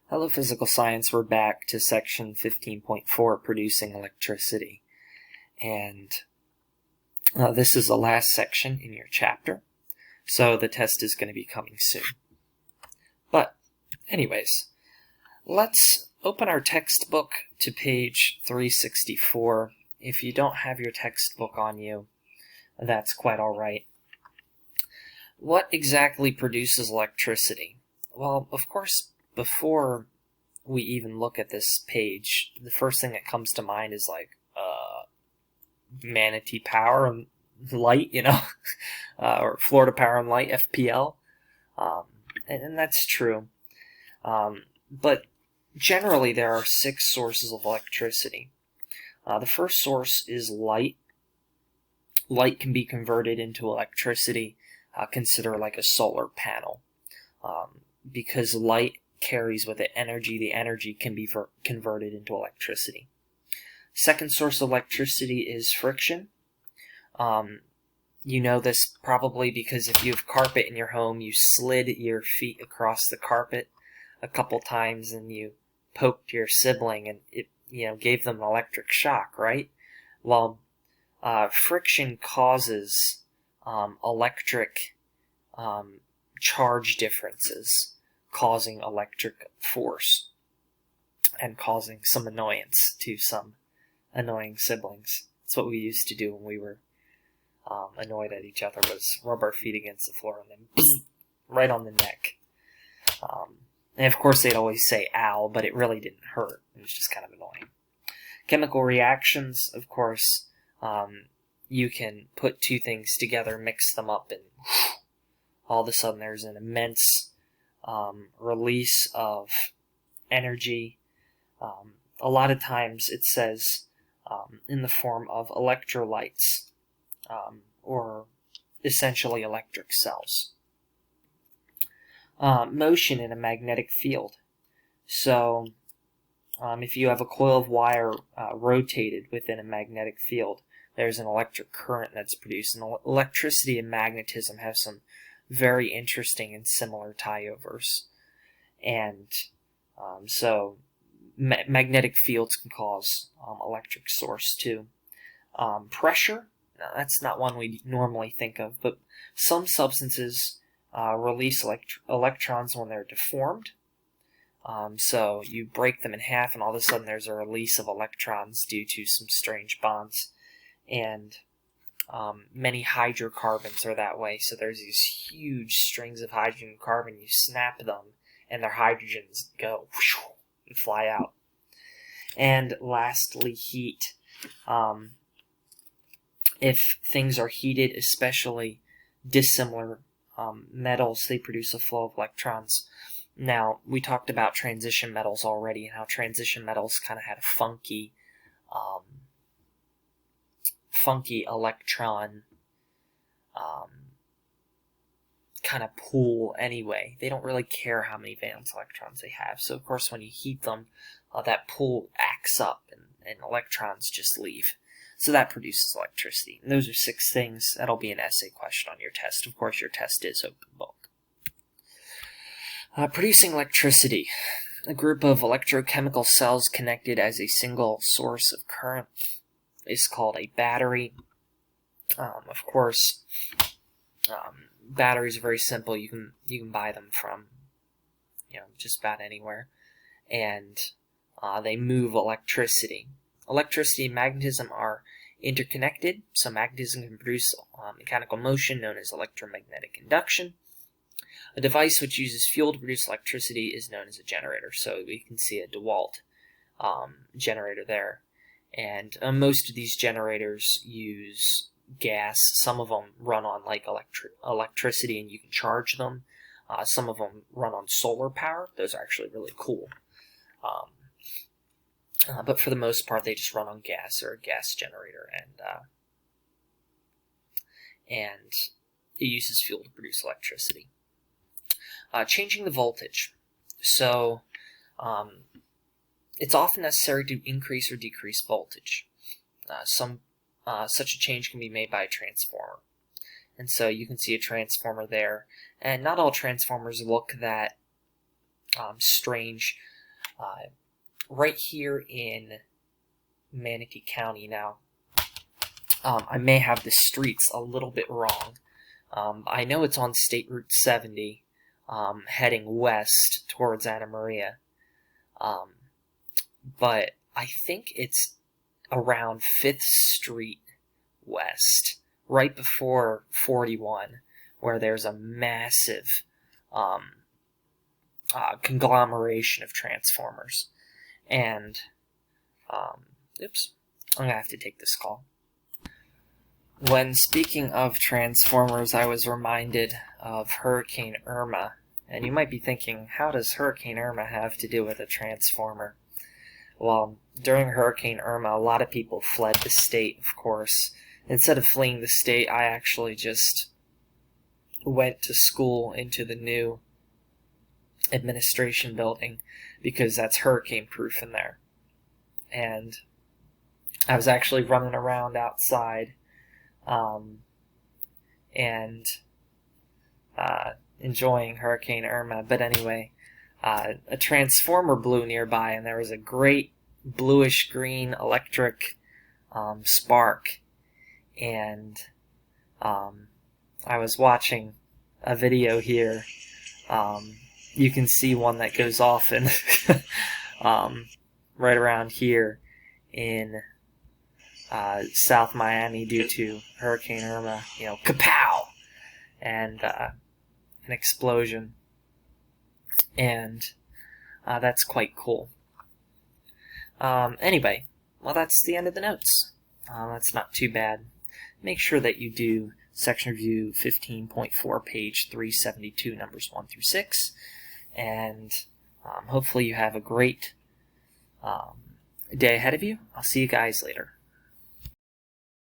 Hello, Physical Science. We're back to section 15.4, producing electricity. And this is the last section in your chapter, so the test is going to be coming soon. But anyways, let's open our textbook to page 364. If you don't have your textbook on you, that's quite all right. What exactly produces electricity? Well, of course, before we even look at this page, the first thing that comes to mind is like Manatee Power and Light, or Florida Power and Light, FPL, and that's true. But generally, there are 6 sources of electricity. The first source is light. Light can be converted into electricity. Consider like a solar panel. Because light carries with it energy, the energy can be converted into electricity. Second source of electricity is friction. You know this probably because if you have carpet in your home, you slid your feet across the carpet a couple times and you poked your sibling and it gave them an electric shock, right? Well, friction causes electric charge differences, causing electric force and causing some annoyance to some annoying siblings. That's what we used to do when we were annoyed at each other, was rub our feet against the floor and then right on the neck. And of course they'd always say ow, but it really didn't hurt. It was just kind of annoying. Chemical reactions, of course, you can put 2 things together, mix them up, and all of a sudden there's an immense release of energy. A lot of times it says in the form of electrolytes, or essentially electric cells. Motion in a magnetic field. So if you have a coil of wire rotated within a magnetic field, there's an electric current that's produced. And electricity and magnetism have some very interesting and similar tie-overs. And so magnetic fields can cause electric source too. Pressure, now, that's not one we normally think of, but some substances release electrons when they're deformed. So you break them in half and all of a sudden there's a release of electrons due to some strange bonds. And many hydrocarbons are that way. So there's these huge strings of hydrogen and carbon. You snap them and their hydrogens go and fly out. And lastly, heat. If things are heated, especially dissimilar metals, they produce a flow of electrons. Now, we talked about transition metals already and how transition metals kind of had a funky electron kind of pool anyway. They don't really care how many valence electrons they have. So, of course, when you heat them, that pool acts up and electrons just leave. So that produces electricity. And those are 6 things. That'll be an essay question on your test. Of course, your test is open book. Producing electricity. A group of electrochemical cells connected as a single source of current is called a battery. Of course, batteries are very simple. You can buy them from just about anywhere, and they move electricity. Electricity and magnetism are interconnected, so magnetism can produce mechanical motion known as electromagnetic induction. A device which uses fuel to produce electricity is known as a generator. So we can see a DeWalt generator there. And most of these generators use gas. Some of them run on like electricity and you can charge them. Some of them run on solar power. Those are actually really cool. But for the most part, they just run on gas or a gas generator, and it uses fuel to produce electricity. Changing the voltage. So it's often necessary to increase or decrease voltage. Such a change can be made by a transformer. And so you can see a transformer there. And not all transformers look that strange. right here in Manatee County now. I may have the streets a little bit wrong. I know it's on State Route 70, heading west towards Anna Maria. But I think it's around 5th Street West, right before 41, where there's a massive conglomeration of transformers. And, oops, I'm going to have to take this call. When speaking of transformers, I was reminded of Hurricane Irma. And you might be thinking, how does Hurricane Irma have to do with a transformer? Well, during Hurricane Irma, a lot of people fled the state, of course. Instead of fleeing the state, I actually just went to school into the new administration building because that's hurricane-proof in there. And I was actually running around outside and enjoying Hurricane Irma. But anyway, a transformer blew nearby, and there was a great bluish-green electric spark. And I was watching a video here. You can see one that goes off in right around here in South Miami due to Hurricane Irma. You know, kapow! And an explosion. And that's quite cool. Anyway, well, that's the end of the notes. That's not too bad. Make sure that you do Section Review 15.4, page 372, numbers 1 through 6. And hopefully you have a great day ahead of you. I'll see you guys later.